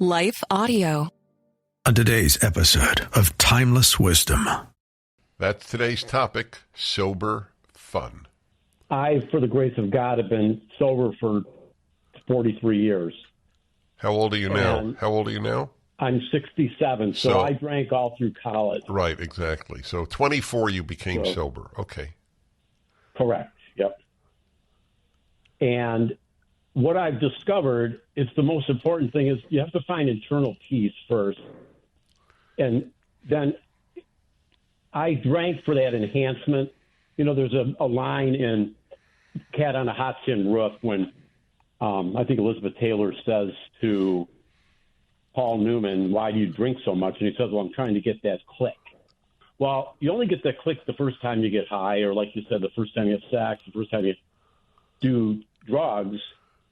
Life Audio. On today's episode of Timeless Wisdom. That's today's topic, sober fun. I, for the grace of God, have been sober for 43 years. How old are you now? And How old are you now? I'm 67, so I drank all through college. Right, exactly. So 24 you became sober. Okay. Correct, yep. And what I've discovered is the most important thing is you have to find internal peace first. And then I drank for that enhancement. You know, there's a line in Cat on a Hot Tin Roof when I think Elizabeth Taylor says to Paul Newman, "Why do you drink so much?" And he says, "Well, I'm trying to get that click." Well, you only get that click the first time you get high, or like you said, the first time you have sex, the first time you do drugs,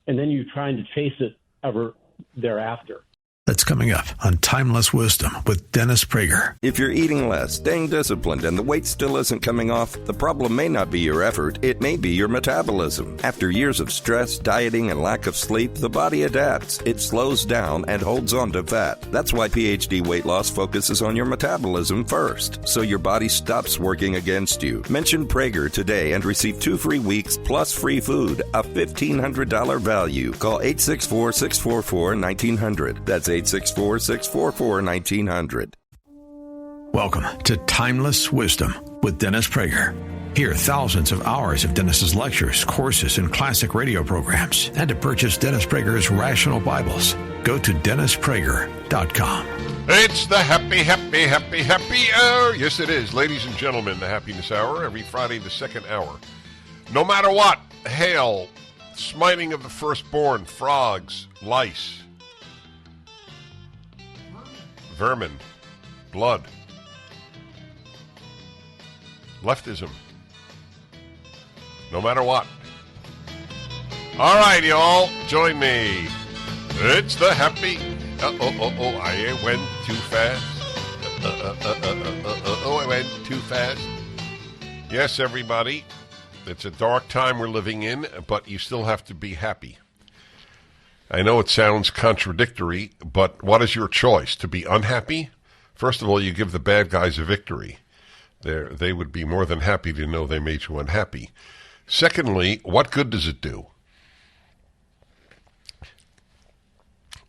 and then you're trying to chase it ever thereafter. That's coming up on Timeless Wisdom with Dennis Prager. If you're eating less, staying disciplined, and the weight still isn't coming off, the problem may not be your effort, it may be your metabolism. After years of stress, dieting, and lack of sleep, the body adapts. It slows down and holds on to fat. That's why PhD Weight Loss focuses on your metabolism first, so your body stops working against you. Mention Prager today and receive 2 free weeks plus free food, a $1,500 value. Call 864-644-1900. That's 864-644-1900. Welcome to Timeless Wisdom with Dennis Prager. Hear thousands of hours of Dennis's lectures, courses, and classic radio programs. And to purchase Dennis Prager's Rational Bibles, go to DennisPrager.com. It's the happy hour. Yes, it is. Ladies and gentlemen, the happiness hour, every Friday, the second hour. No matter what, hail, smiting of the firstborn, frogs, lice, vermin, blood, leftism, no matter what. All right, y'all, join me. It's the happy. I went too fast. I went too fast. Yes, everybody, it's a dark time we're living in, but you still have to be happy. I know it sounds contradictory, but what is your choice? To be unhappy? First of all, you give the bad guys a victory. They would be more than happy to know they made you unhappy. Secondly, what good does it do?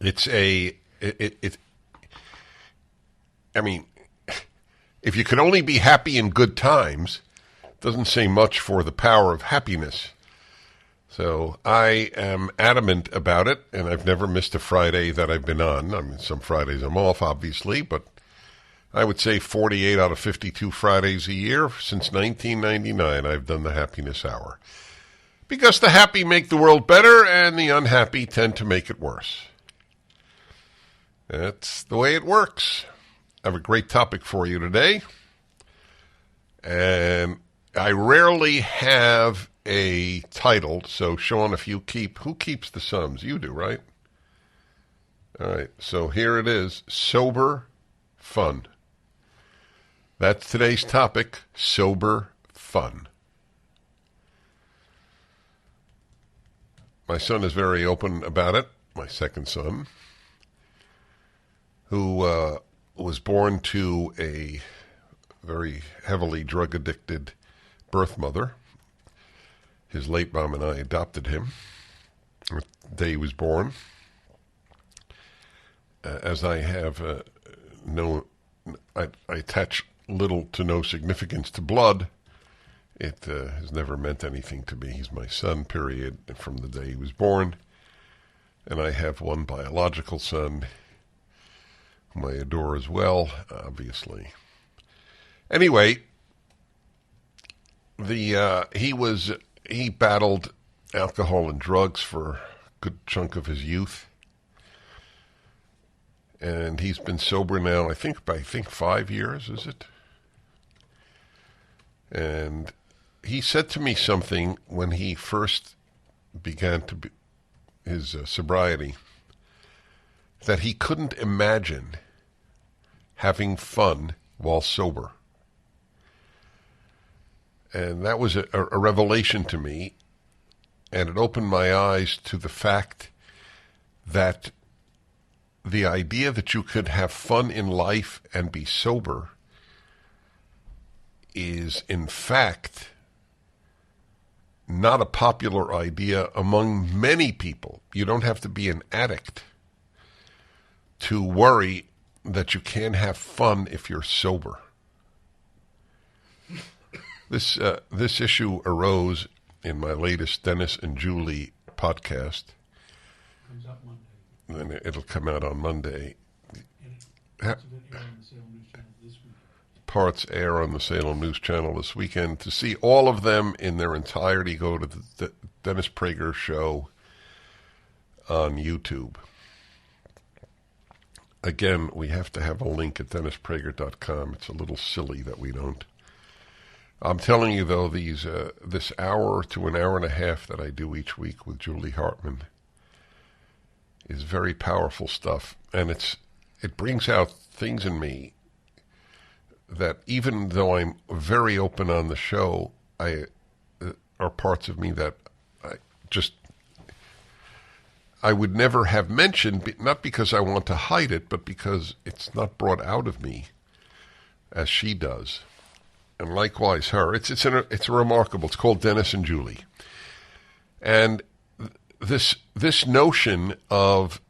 I mean, if you can only be happy in good times, it doesn't say much for the power of happiness. So I am adamant about it, and I've never missed a Friday that I've been on. I mean, some Fridays I'm off, obviously, but I would say 48 out of 52 Fridays a year since 1999 I've done the happiness hour. Because the happy make the world better, and the unhappy tend to make it worse. That's the way it works. I have a great topic for you today, and I rarely have a title, so Sean, if you who keeps the sums? You do, right? All right, so here it is, sober fun. That's today's topic, sober fun. My son is very open about it, my second son, who was born to a very heavily drug-addicted birth mother. His late mom and I adopted him the day he was born. As I have I attach little to no significance to blood. It has never meant anything to me. He's my son, period, from the day he was born. And I have one biological son, whom I adore as well, obviously. Anyway, he battled alcohol and drugs for a good chunk of his youth. And he's been sober now, I think 5 years, is it? And he said to me something when he first began his sobriety, that he couldn't imagine having fun while sober. And that was a revelation to me, and it opened my eyes to the fact that the idea that you could have fun in life and be sober is, in fact, not a popular idea among many people. You don't have to be an addict to worry that you can't have fun if you're sober. This issue arose in my latest Dennis and Julie podcast. Comes out Monday. Then it'll come out on Monday. Parts air on the Salem News Channel this weekend. To see all of them in their entirety, go to the Dennis Prager Show on YouTube. Again, we have to have a link at DennisPrager.com. It's a little silly that we don't. I'm telling you, though, this hour to an hour and a half that I do each week with Julie Hartman is very powerful stuff, and it brings out things in me that, even though I'm very open on the show, are parts of me that I would never have mentioned, not because I want to hide it, but because it's not brought out of me as she does. And likewise her. It's remarkable. It's called Dennis and Julie. And this notion of,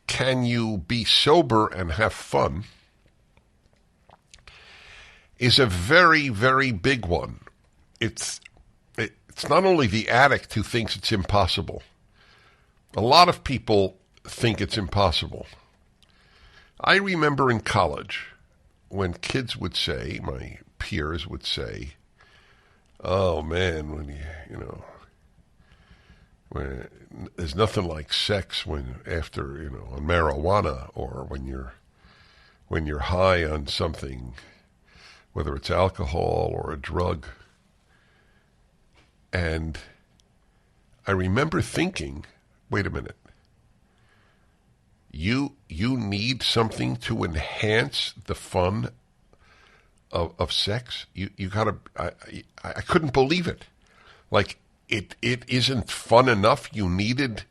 can you be sober and have fun, is a very, very big one. It's not only the addict who thinks it's impossible. A lot of people think it's impossible. I remember in college when kids would say, my peers would say, "Oh man, when there's nothing like sex after on marijuana, or when you're high on something, whether it's alcohol or a drug." And I remember thinking, wait a minute. You need something to enhance the fun of sex? You gotta. I couldn't believe it. Like it isn't fun enough. You needed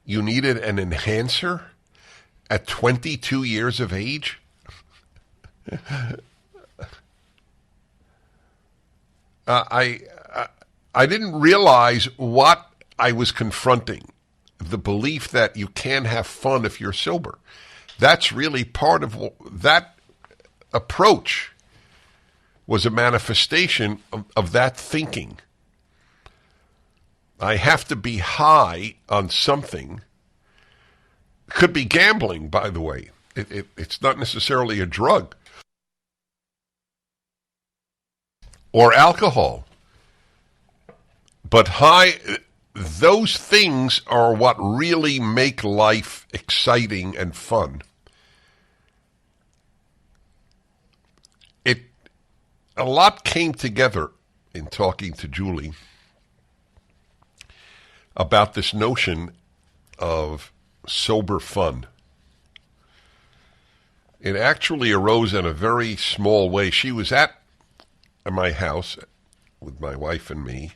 an enhancer at 22 years of age. I didn't realize what I was confronting. The belief that you can have fun if you're sober. That's really part of that approach, was a manifestation of that thinking. I have to be high on something. Could be gambling, by the way. It's not necessarily a drug. Or alcohol. But those things are what really make life exciting and fun. A lot came together in talking to Julie about this notion of sober fun. It actually arose in a very small way. She was at my house with my wife and me,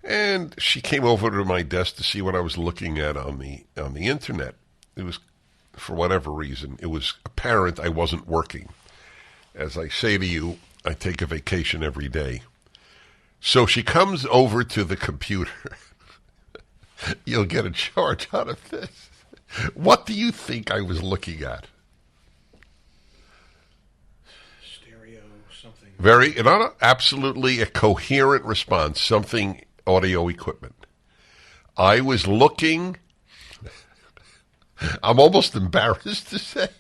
and she came over to my desk to see what I was looking at on the internet. It was, for whatever reason, it was apparent I wasn't working. As I say to you, I take a vacation every day. So she comes over to the computer. You'll get a charge out of this. What do you think I was looking at? Stereo, something. Absolutely a coherent response, something audio equipment. I was looking, I'm almost embarrassed to say,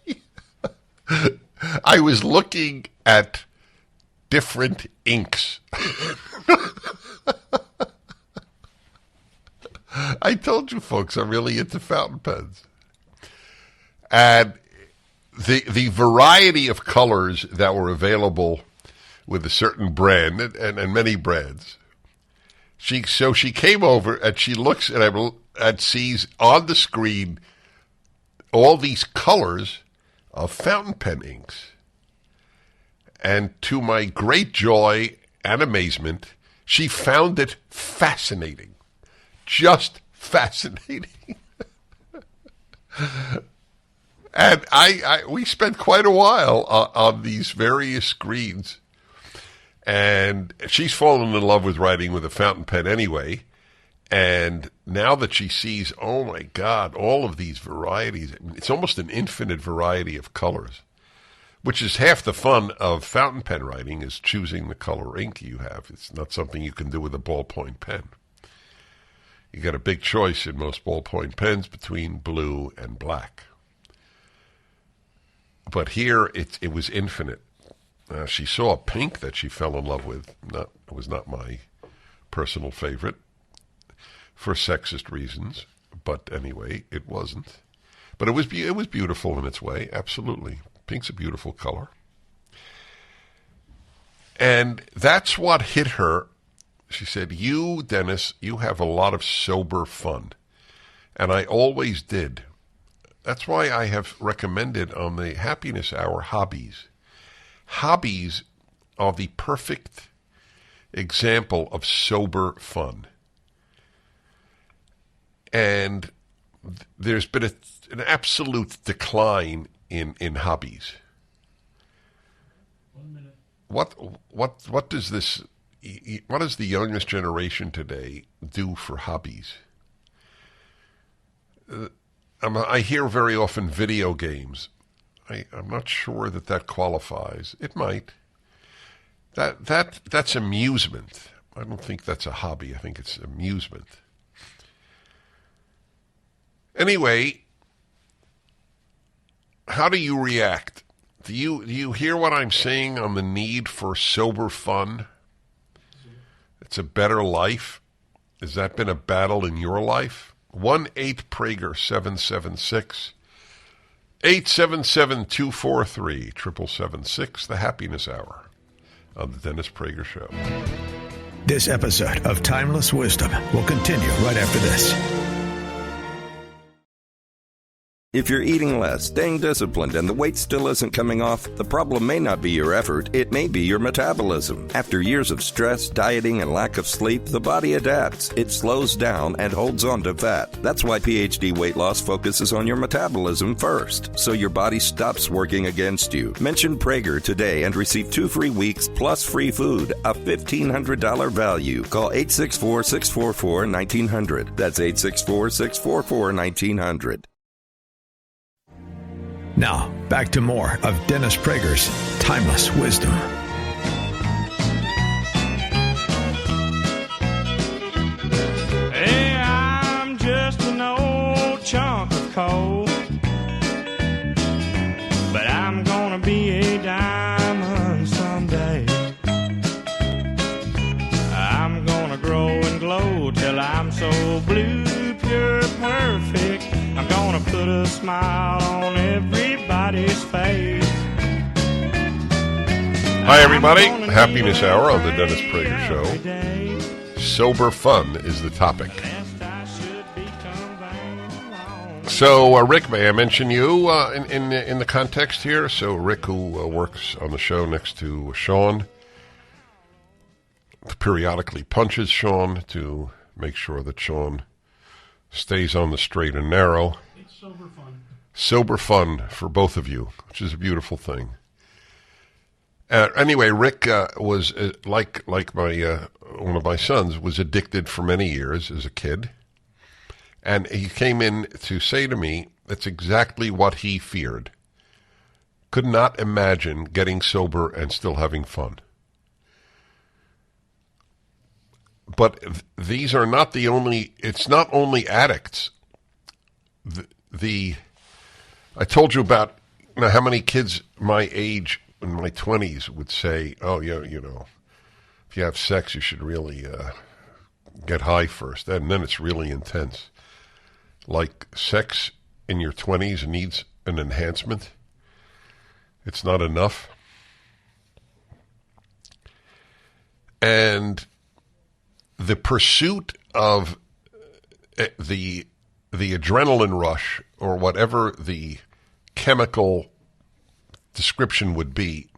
I was looking at different inks. I told you folks I'm really into fountain pens. And the variety of colors that were available with a certain brand and many brands. She came over and she looks and sees on the screen all these colors of fountain pen inks. And to my great joy and amazement, she found it fascinating. Just fascinating. And we spent quite a while on these various screens. And she's fallen in love with writing with a fountain pen anyway. And now that she sees, oh my God, all of these varieties, it's almost an infinite variety of colors, which is half the fun of fountain pen writing, is choosing the color ink you have. It's not something you can do with a ballpoint pen. You got a big choice in most ballpoint pens between blue and black. But here it was infinite. She saw a pink that she fell in love with. It was not my personal favorite for sexist reasons, but anyway, it wasn't. But it was beautiful in its way, absolutely. Pink's a beautiful color. And that's what hit her. She said, "You, Dennis, you have a lot of sober fun." And I always did. That's why I have recommended on the Happiness Hour hobbies. Hobbies are the perfect example of sober fun. And there's been an absolute decline in hobbies. 1 minute. What does the youngest generation today do for hobbies? I hear very often video games. I'm not sure that qualifies. It might. That's amusement. I don't think that's a hobby. I think it's amusement. Anyway, how do you react? Do you hear what I'm saying on the need for sober fun? It's a better life. Has that been a battle in your life? 1-8-PRAGER-776. 877-243-7776, the Happiness Hour on the Dennis Prager Show. This episode of Timeless Wisdom will continue right after this. If you're eating less, staying disciplined, and the weight still isn't coming off, the problem may not be your effort, it may be your metabolism. After years of stress, dieting, and lack of sleep, the body adapts. It slows down and holds on to fat. That's why PhD Weight Loss focuses on your metabolism first, so your body stops working against you. Mention Prager today and receive 2 free weeks plus free food, a $1,500 value. Call 864-644-1900. That's 864-644-1900. Now, back to more of Dennis Prager's Timeless Wisdom. Hey, I'm just an old chunk of coal, but I'm gonna be a diamond someday. I'm gonna grow and glow till I'm so blue, pure, perfect. I'm gonna put a smile on everybody's face. Hi, everybody. Happiness Hour on the Dennis Prager Show. Sober fun is the topic. So, Rick, may I mention you in the context here? So, Rick, who works on the show next to Sean, periodically punches Sean to make sure that Sean stays on the straight and narrow. It's sober fun. Sober fun for both of you, which is a beautiful thing. Anyway, Rick was like my one of my sons, was addicted for many years as a kid, and he came in to say to me that's exactly what he feared. Could not imagine getting sober and still having fun. But these are not the only. It's not only addicts. I told you about how many kids my age in my 20s would say, "Oh, yeah, if you have sex, you should really get high first, and then it's really intense." Like sex in your 20s needs an enhancement. It's not enough, and the pursuit of the adrenaline rush, or whatever the chemical description would be,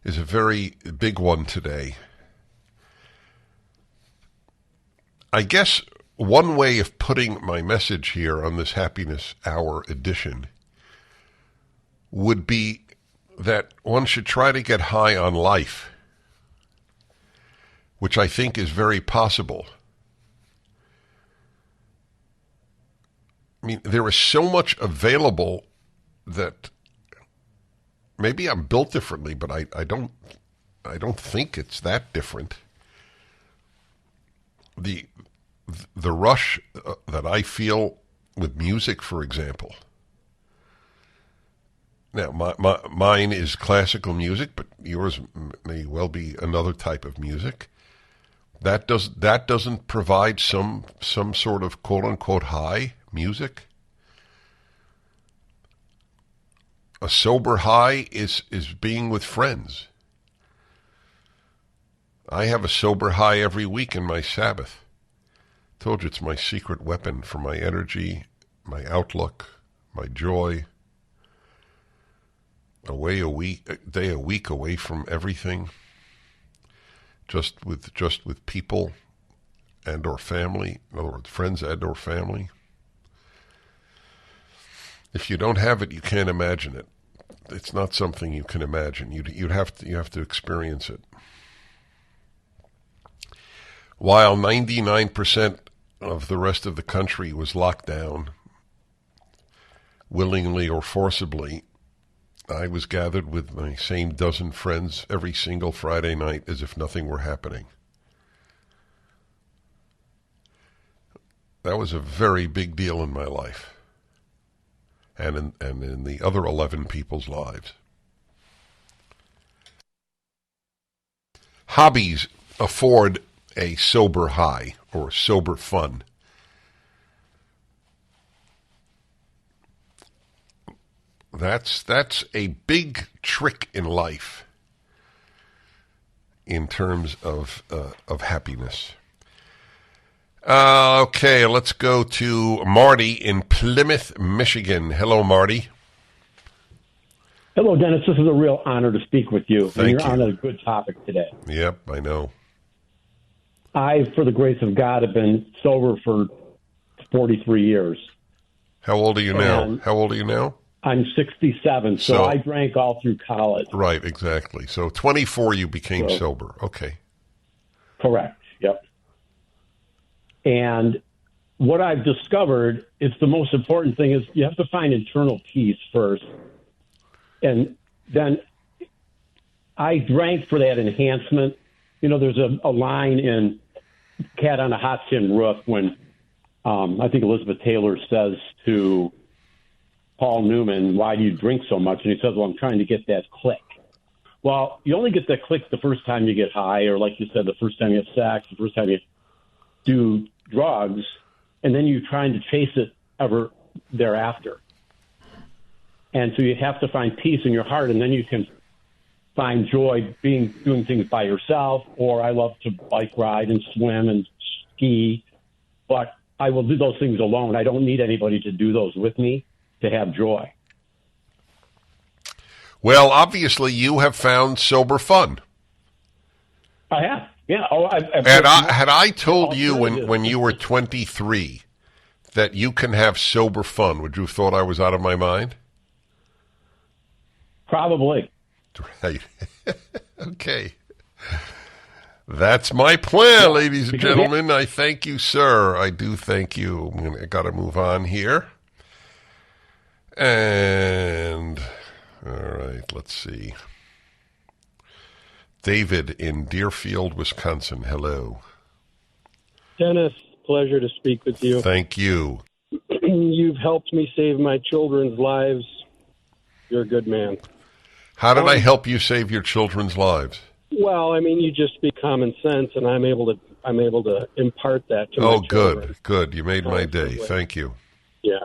is a very big one today. I guess one way of putting my message here on this Happiness Hour edition would be that one should try to get high on life, which I think is very possible. I mean, there is so much available that maybe I'm built differently, but I don't think it's that different. The rush that I feel with music, for example. Now, mine is classical music, but yours may well be another type of music. That doesn't provide some sort of quote unquote high music. A sober high is being with friends. I have a sober high every week in my Sabbath. Told you it's my secret weapon for my energy, my outlook, my joy. A day a week away from everything. Just with people and or family. In other words, friends and or family. If you don't have it, you can't imagine it. It's not something you can imagine. You have to experience it. While 99% of the rest of the country was locked down, willingly or forcibly, I was gathered with my same dozen friends every single Friday night as if nothing were happening. That was a very big deal in my life. And in the other 11 people's lives. Hobbies afford a sober high or sober fun. That's a big trick in life in terms of happiness. Okay, let's go to Marty in Plymouth, Michigan. Hello, Marty. Hello, Dennis. This is a real honor to speak with you. Thank You're you. on a good topic today. Yep, I know. I, for the grace of God, have been sober for 43 years. How old are you now? And How old are you now? I'm 67, so I drank all through college. Right, exactly. So 24 you became sober. Okay. Correct, yep. And what I've discovered is the most important thing is you have to find internal peace first. And then I drank for that enhancement. You know, there's a line in Cat on a Hot Tin Roof when I think Elizabeth Taylor says to Paul Newman, why do you drink so much? And he says, well, I'm trying to get that click. Well, you only get that click the first time you get high, or like you said, the first time you have sex, the first time you do drugs, and then you're trying to chase it ever thereafter. And so you have to find peace in your heart, and then you can find joy doing things by yourself, or I love to bike ride and swim and ski, but I will do those things alone. I don't need anybody to do those with me to have joy. Well, obviously you have found sober fun. I have, yeah. Had I told you when you were 23 that you can have sober fun, would you have thought I was out of my mind? Probably. Right. Okay. That's my plan, ladies and gentlemen. I thank you, sir. I do thank you. I got to move on here. And, all right, let's see. David in Deerfield, Wisconsin. Hello. Dennis, pleasure to speak with you. Thank you. You've helped me save my children's lives. You're a good man. How did I help you save your children's lives? Well, I mean, you just speak common sense, and I'm able to impart that to my children. Good. You made my day. Thank you. Yes.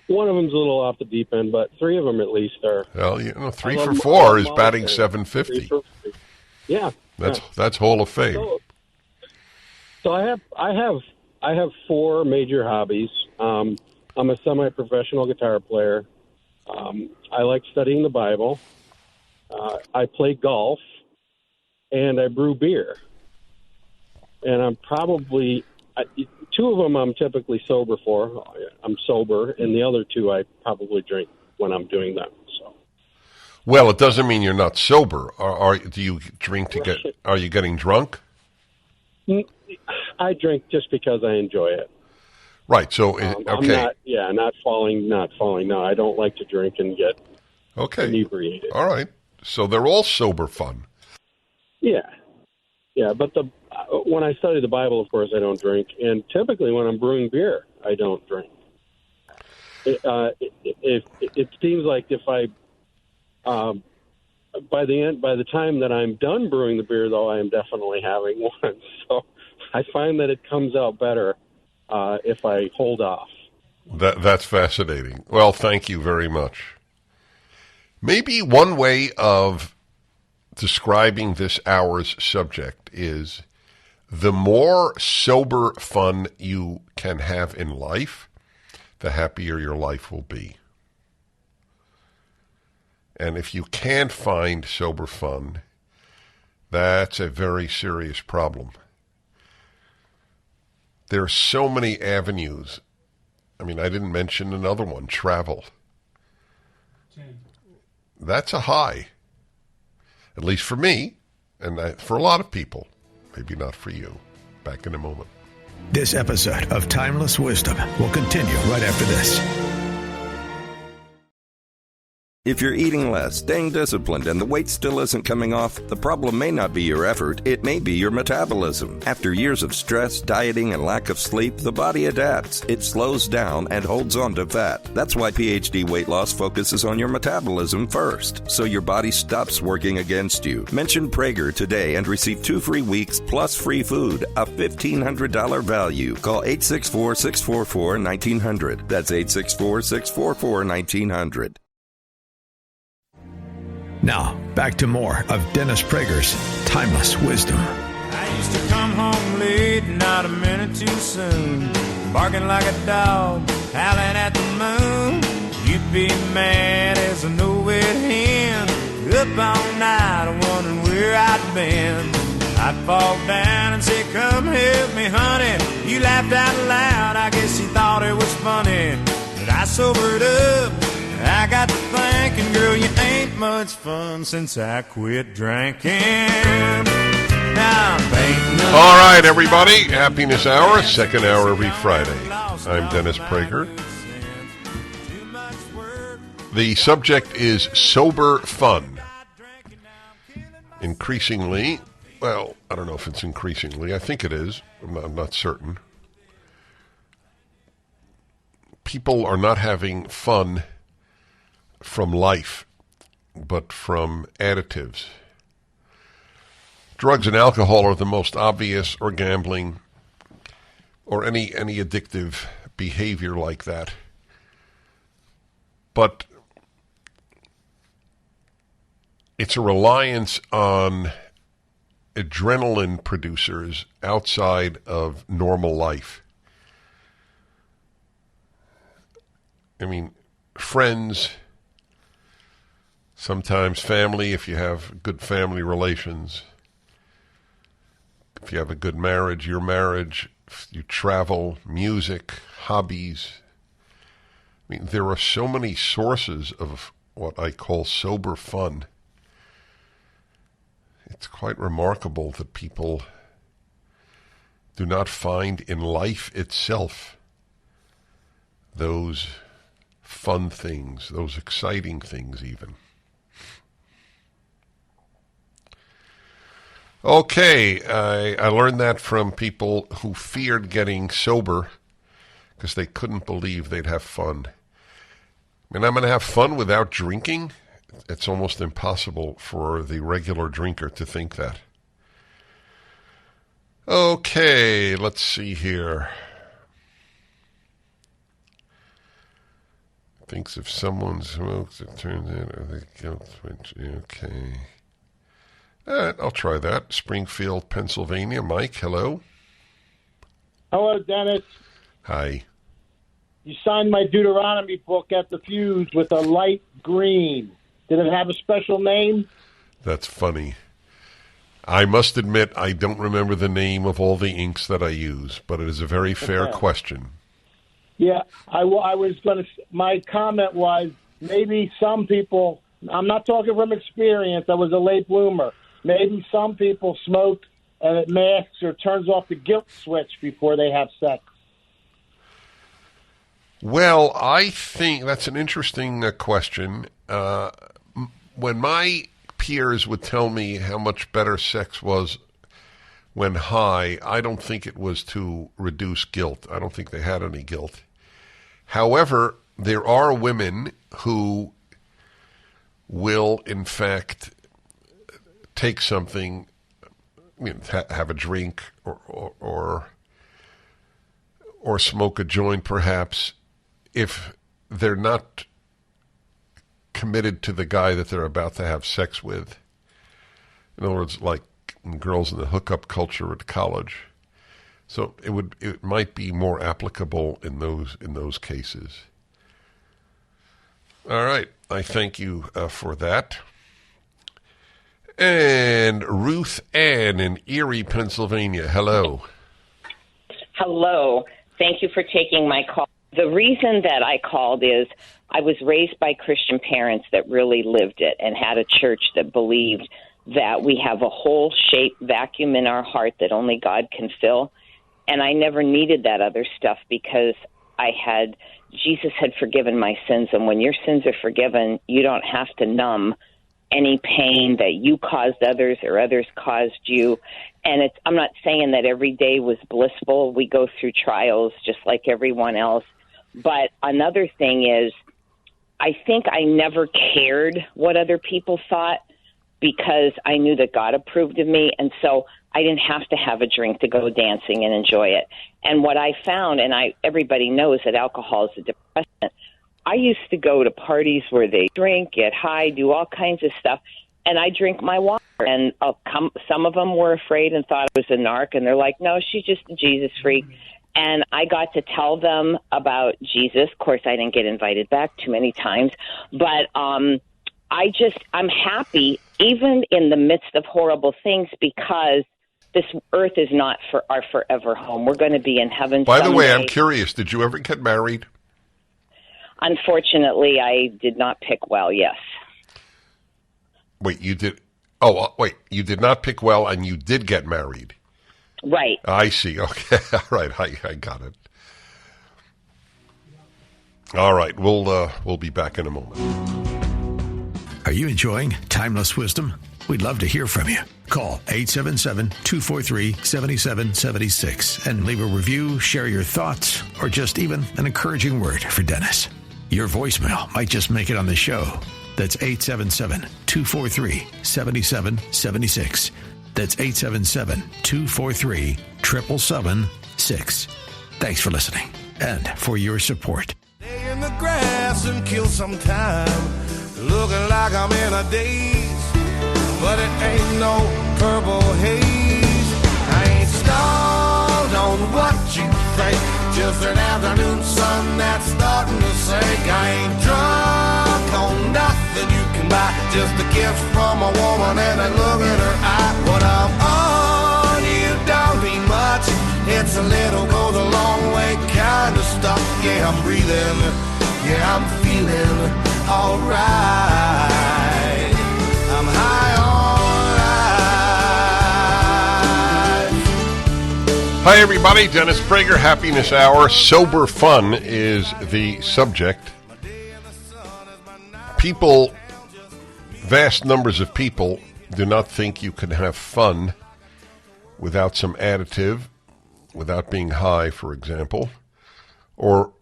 One of them's a little off the deep end, but three of them at least are. Well, 3 for 4 is batting 750. Yeah. That's Hall of Fame. So I have four major hobbies. I'm a semi-professional guitar player. I like studying the Bible. I play golf, and I brew beer. And I'm probably two of them I'm typically sober for. I'm sober, and the other two I probably drink when I'm doing them. So Well, it doesn't mean you're not sober. Do you drink to get? Are you getting drunk? I drink just because I enjoy it. Right. So okay. I'm not falling. No, I don't like to drink and get inebriated. All right. So they're all sober fun. Yeah. But when I study the Bible, of course, I don't drink, and typically when I'm brewing beer, I don't drink. It seems like if I by the time that I'm done brewing the beer, though, I am definitely having one. So I find that it comes out better if I hold off. That's fascinating. Well, thank you very much. Maybe one way of describing this hour's subject is the more sober fun you can have in life, the happier your life will be. And if you can't find sober fun, that's a very serious problem. There are so many avenues. I mean, I didn't mention another one, travel. That's a high, at least for me, and for a lot of people. Maybe not for you. Back in a moment. This episode of Timeless Wisdom will continue right after this. If you're eating less, staying disciplined, and the weight still isn't coming off, the problem may not be your effort, it may be your metabolism. After years of stress, dieting, and lack of sleep, the body adapts. It slows down and holds on to fat. That's why PhD Weight Loss focuses on your metabolism first, so your body stops working against you. Mention Prager today and receive 2 free weeks plus free food, a $1,500 value. Call 864-644-1900. That's 864-644-1900. Now, back to more of Dennis Prager's Timeless Wisdom. I used to come home late, not a minute too soon, barking like a dog, howling at the moon. You'd be mad as a no-wit hen, up all night wondering where I'd been. I'd fall down and say, come help me, honey. You laughed out loud, I guess you thought it was funny. But I sobered up, I got to thinking, girl, you ain't much fun since I quit drinking. Now I'm painting. All right, everybody. Happiness Hour, second hour every Friday. I'm Dennis Prager. The subject is sober fun. Increasingly, well, I don't know if it's increasingly. I think it is. I'm not certain. People are not having fun from life, but from additives. Drugs and alcohol are the most obvious, or gambling, or any addictive behavior like that. But it's a reliance on adrenaline producers outside of normal life. I mean, friends, sometimes family, if you have good family relations, if you have a good marriage, your marriage, if you travel, music, hobbies. I mean, there are so many sources of what I call sober fun. It's quite remarkable that people do not find in life itself those fun things, those exciting things even. Okay, I learned that from people who feared getting sober because they couldn't believe they'd have fun. I mean, I'm going to have fun without drinking? It's almost impossible for the regular drinker to think that. Okay, let's see here. Thinks if someone smokes, it turns into the guilt switch. Okay. All right, I'll try that. Springfield, Pennsylvania. Mike, hello. Hello, Dennis. Hi. You signed my Deuteronomy book at the Fuse with a light green. Did it have a special name? That's funny. I must admit I don't remember the name of all the inks that I use, but it is a very fair question. Yeah, I was going to. My comment was maybe some people I'm not talking from experience. I was a late bloomer. Maybe some people smoke and it masks or turns off the guilt switch before they have sex. Well, I think that's an interesting question. When my peers would tell me how much better sex was when high, I don't think it was to reduce guilt. I don't think they had any guilt. However, there are women who will, in fact, take something, have a drink or smoke a joint, perhaps, if they're not committed to the guy that they're about to have sex with. In other words, like girls in the hookup culture at college. So it might be more applicable in those cases. All right, I thank you for that. And Ruth Ann in Erie, Pennsylvania. Hello. Hello. Thank you for taking my call. The reason that I called is I was raised by Christian parents that really lived it and had a church that believed that we have a hole-shaped vacuum in our heart that only God can fill. And I never needed that other stuff because Jesus had forgiven my sins. And when your sins are forgiven, you don't have to numb any pain that you caused others or others caused you. And I'm not saying that every day was blissful. We go through trials just like everyone else. But another thing is, I think I never cared what other people thought because I knew that God approved of me. And so I didn't have to have a drink to go dancing and enjoy it. And what I found, and everybody knows that alcohol is a depressant, I used to go to parties where they drink, get high, do all kinds of stuff, and I drink my water. And some of them were afraid and thought I was a narc, and they're like, no, she's just a Jesus freak. And I got to tell them about Jesus. Of course, I didn't get invited back too many times, but I'm happy even in the midst of horrible things because this earth is not for our forever home. We're going to be in heaven By the way, someday. I'm curious, did you ever get married? Unfortunately, I did not pick well, yes. Wait, you did? Oh, wait, you did not pick well and you did get married. Right. I see. Okay. All right. I got it. All right. We'll be back in a moment. Are you enjoying Timeless Wisdom? We'd love to hear from you. Call 877-243-7776 and leave a review, share your thoughts, or just even an encouraging word for Dennis. Your voicemail might just make it on the show. That's 877-243-7776. That's 877-243-7776. Thanks for listening and for your support. Lay in the grass and kill some time, looking like I'm in a daze, but it ain't no purple haze. I ain't stalled on what you think, just an afternoon sun that's starting to sink. I ain't drunk on nothing you can buy, just a kiss from a woman and a look in her eye. What I'm on you don't mean much, it's a little goes a long way kind of stuff. Yeah, I'm breathing, yeah, I'm feeling alright. I'm high on life. Hi, everybody. Dennis Prager, Happiness Hour. Sober fun is the subject. People, vast numbers of people, do not think you can have fun without some additive, without being high, for example, or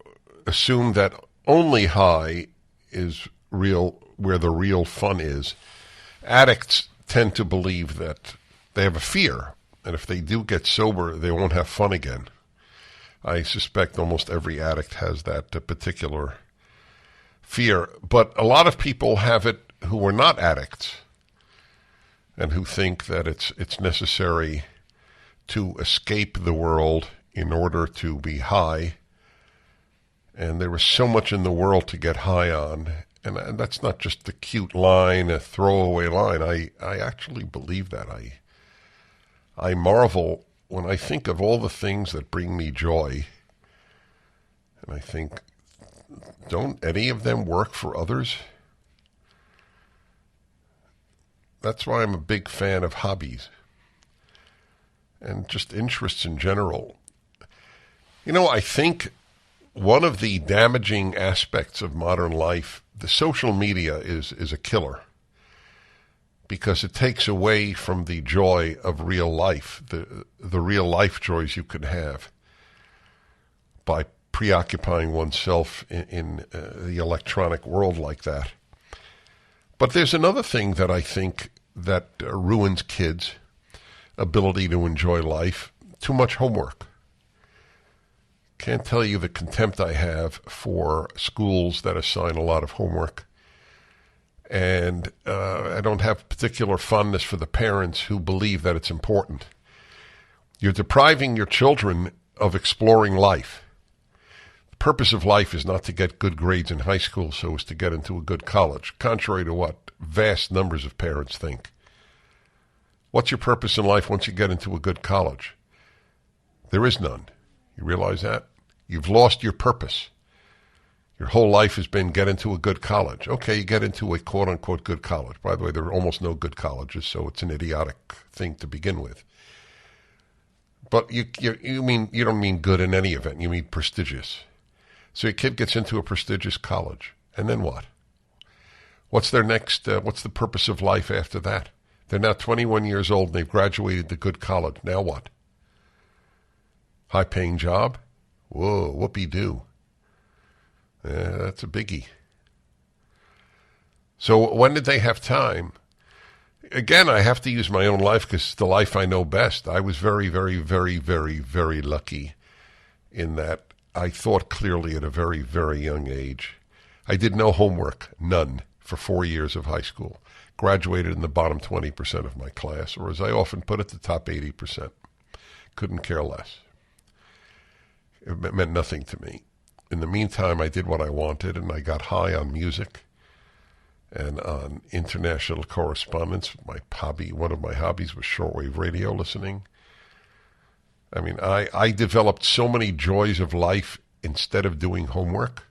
assume that only high is real, where the real fun is. Addicts tend to believe that they have a fear, and if they do get sober, they won't have fun again. I suspect almost every addict has that particular fear, but a lot of people have it who are not addicts and who think that it's necessary to escape the world in order to be high. And there is so much in the world to get high on. And that's not just a cute line, a throwaway line. I actually believe that. I marvel when I think of all the things that bring me joy. And I think, don't any of them work for others? That's why I'm a big fan of hobbies and just interests in general. You know, I think one of the damaging aspects of modern life, the social media is a killer because it takes away from the joy of real life, the real life joys you can have by preoccupying oneself in the electronic world like that. But there's another thing that I think that ruins kids' ability to enjoy life: too much homework. Can't tell you the contempt I have for schools that assign a lot of homework. And I don't have particular fondness for the parents who believe that it's important. You're depriving your children of exploring life. The purpose of life is not to get good grades in high school so as to get into a good college, contrary to what vast numbers of parents think. What's your purpose in life once you get into a good college? There is none. You realize that? You've lost your purpose. Your whole life has been get into a good college. Okay, you get into a quote-unquote good college. By the way, there are almost no good colleges, so it's an idiotic thing to begin with. But you don't mean good in any event. You mean prestigious. So your kid gets into a prestigious college, and then what? What's their next? What's the purpose of life after that? They're now 21 years old and they've graduated the good college. Now what? High-paying job? Whoa, whoopee-doo. That's a biggie. So when did they have time? Again, I have to use my own life because it's the life I know best. I was very, very, very, very, very lucky in that I thought clearly at a very, very young age. I did no homework, none, for 4 years of high school. Graduated in the bottom 20% of my class, or as I often put it, the top 80%. Couldn't care less. It meant nothing to me. In the meantime, I did what I wanted, and I got high on music and on international correspondence. My hobby, one of my hobbies was shortwave radio listening. I mean, I developed so many joys of life instead of doing homework.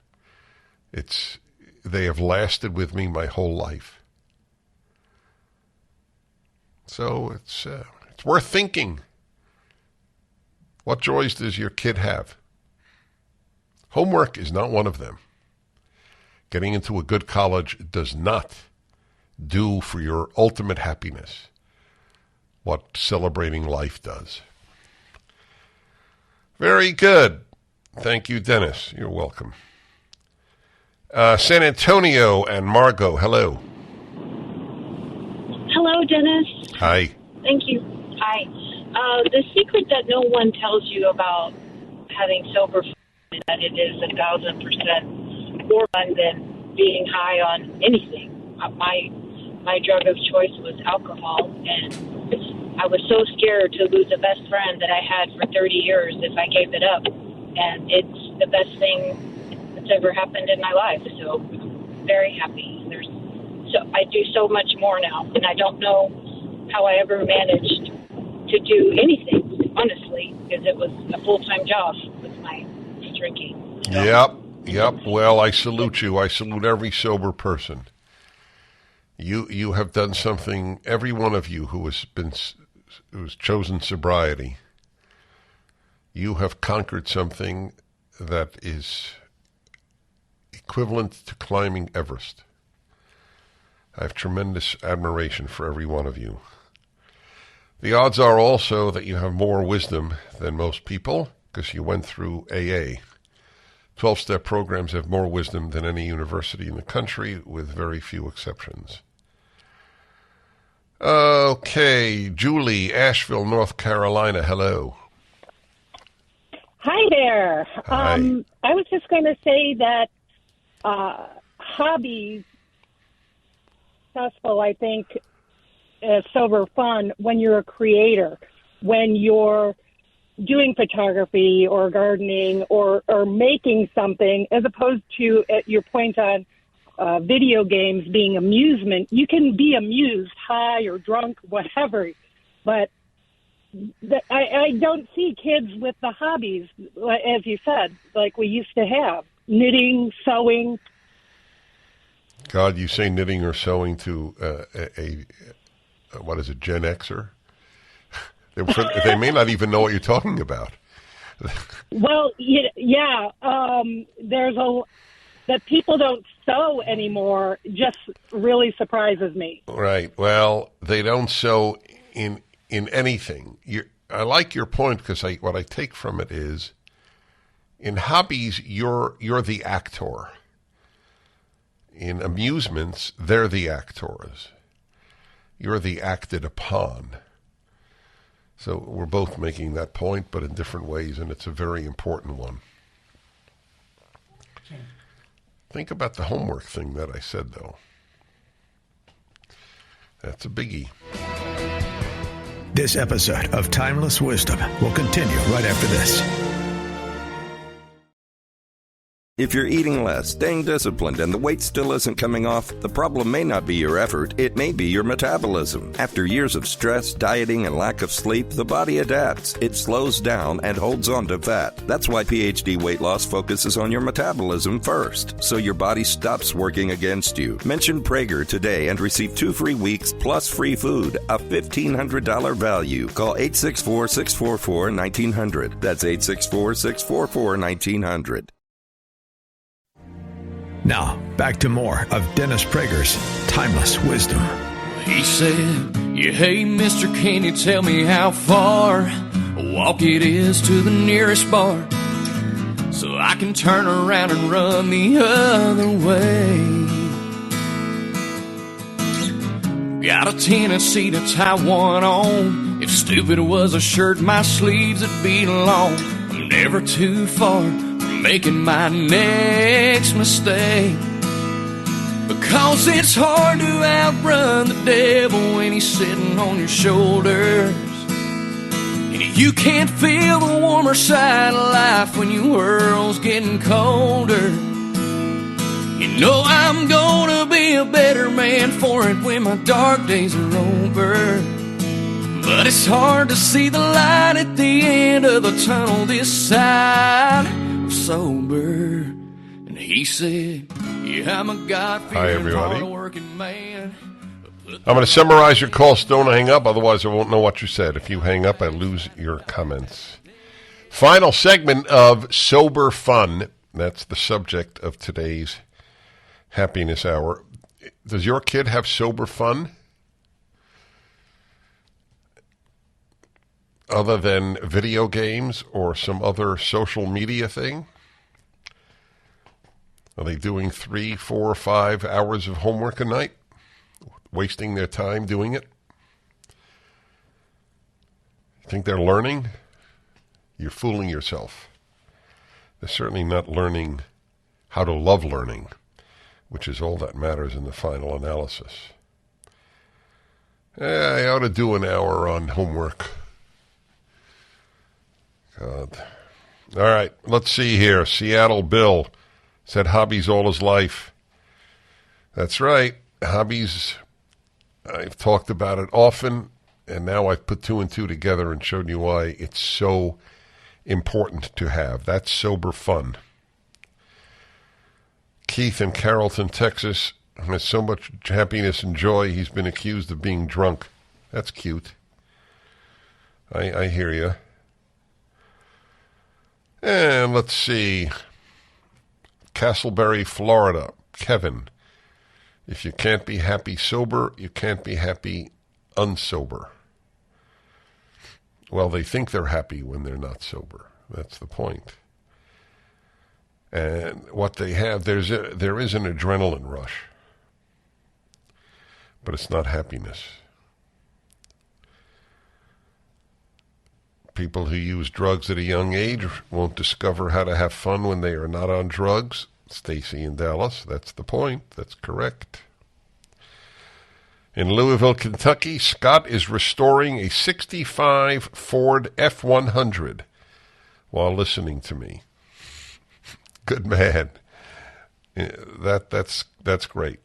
They have lasted with me my whole life. So it's worth thinking. What joys does your kid have? Homework is not one of them. Getting into a good college does not do for your ultimate happiness what celebrating life does. Very good. Thank you, Dennis. You're welcome. San Antonio and Margot, hello. Hello, Dennis. Hi. Thank you. Hi. The secret that no one tells you about having sober fun is that it is 1,000% more fun than being high on anything. My drug of choice was alcohol, and I was so scared to lose a best friend that I had for 30 years if I gave it up. And it's the best thing that's ever happened in my life. So I'm very happy. I do so much more now, and I don't know how I ever managed to do anything, honestly, because it was a full-time job with my drinking. So. Yep. Well, I salute you. I salute every sober person. You have done something. Every one of you who's chosen sobriety, you have conquered something that is equivalent to climbing Everest. I have tremendous admiration for every one of you. The odds are also that you have more wisdom than most people because you went through AA. 12-step programs have more wisdom than any university in the country, with very few exceptions. Okay, Julie, Asheville, North Carolina, hello. Hi there. Hi. I was just going to say that hobbies successful, I think, sober fun when you're a creator, when you're doing photography or gardening or making something, as opposed to, at your point on video games being amusement. You can be amused, high or drunk, whatever, but I don't see kids with the hobbies, as you said, like we used to have, knitting, sewing. God, you say knitting or sewing to what is it, Gen Xer? They may not even know what you're talking about. Well, yeah, that people don't sew anymore just really surprises me. Right. Well, they don't sew in anything. I like your point because what I take from it is, in hobbies, you're the actor. In amusements, they're the actors. You're the acted upon. So we're both making that point, but in different ways, and it's a very important one. Think about the homework thing that I said, though. That's a biggie. This episode of Timeless Wisdom will continue right after this. If you're eating less, staying disciplined, and the weight still isn't coming off, the problem may not be your effort, it may be your metabolism. After years of stress, dieting, and lack of sleep, the body adapts. It slows down and holds on to fat. That's why PhD Weight Loss focuses on your metabolism first, so your body stops working against you. Mention Prager today and receive 2 free weeks plus free food, a $1,500 value. Call 864-644-1900. That's 864-644-1900. Now, back to more of Dennis Prager's Timeless Wisdom. He said, "Yeah, hey, mister, can you tell me how far a walk it is to the nearest bar so I can turn around and run the other way? Got a tendency to tie one on. If stupid was a shirt, my sleeves would be long. I'm never too far from making my next mistake, because it's hard to outrun the devil when he's sitting on your shoulders. And you can't feel the warmer side of life when your world's getting colder. You know I'm gonna be a better man for it when my dark days are over. But it's hard to see the light at the end of the tunnel this side of sober." And he said, "Yeah, I'm a God-fearing, hard-working man." I'm going to summarize your calls. Don't hang up, otherwise I won't know what you said. If you hang up, I lose your comments. Final segment of Sober Fun. That's the subject of today's Happiness Hour. Does your kid have sober fun? Other than video games or some other social media thing? Are they doing 3, 4, 5 hours of homework a night? Wasting their time doing it? You think they're learning? You're fooling yourself. They're certainly not learning how to love learning, which is all that matters in the final analysis. I ought to do an hour on homework. God. All right, let's see here. Seattle Bill said hobbies all his life. That's right. Hobbies, I've talked about it often, and now I've put 2 and 2 together and showed you why it's so important to have. That's sober fun. Keith in Carrollton, Texas, has so much happiness and joy he's been accused of being drunk. That's cute. I hear you. And let's see. Castleberry, Florida. Kevin. If you can't be happy sober, you can't be happy unsober. Well, they think they're happy when they're not sober. That's the point. And what they have, there is an adrenaline rush. But it's not happiness. People who use drugs at a young age won't discover how to have fun when they are not on drugs. Stacy in Dallas, that's the point. That's correct. In Louisville, Kentucky, Scott is restoring a 65 Ford F-100 while listening to me. Good man. That's great.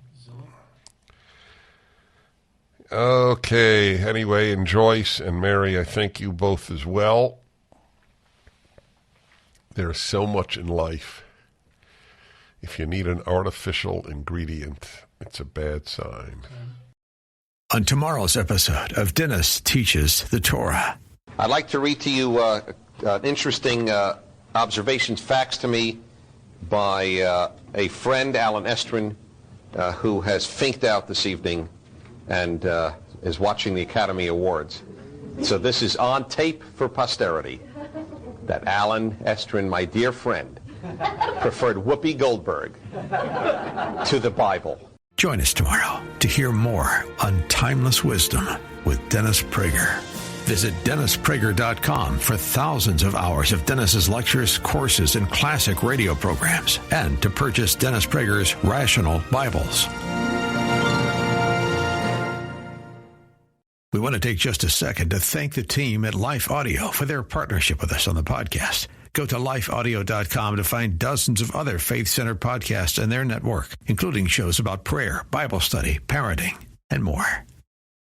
Okay, anyway, and Joyce and Mary, I thank you both as well. There's so much in life. If you need an artificial ingredient, it's a bad sign. on tomorrow's episode of Dennis Teaches the Torah. I'd like to read to you interesting observations, facts to me by a friend, Alan Estrin, who has finked out this evening and is watching the Academy Awards. So this is on tape for posterity, that Alan Estrin, my dear friend, preferred Whoopi Goldberg to the Bible. Join us tomorrow to hear more on Timeless Wisdom with Dennis Prager. Visit DennisPrager.com for thousands of hours of Dennis's lectures, courses, and classic radio programs, and to purchase Dennis Prager's Rational Bibles. We want to take just a second to thank the team at Life Audio for their partnership with us on the podcast. Go to lifeaudio.com to find dozens of other faith-centered podcasts in their network, including shows about prayer, Bible study, parenting, and more.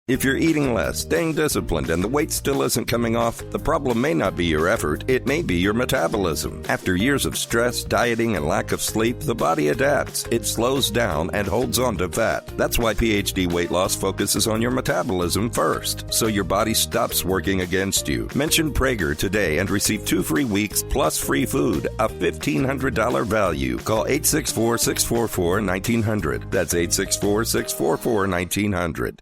If you're eating less, staying disciplined, and the weight still isn't coming off, the problem may not be your effort, it may be your metabolism. After years of stress, dieting, and lack of sleep, the body adapts. It slows down and holds on to fat. That's why PhD Weight Loss focuses on your metabolism first, so your body stops working against you. Mention Prager today and receive 2 free weeks plus free food, a $1,500 value. Call 864-644-1900. That's 864-644-1900.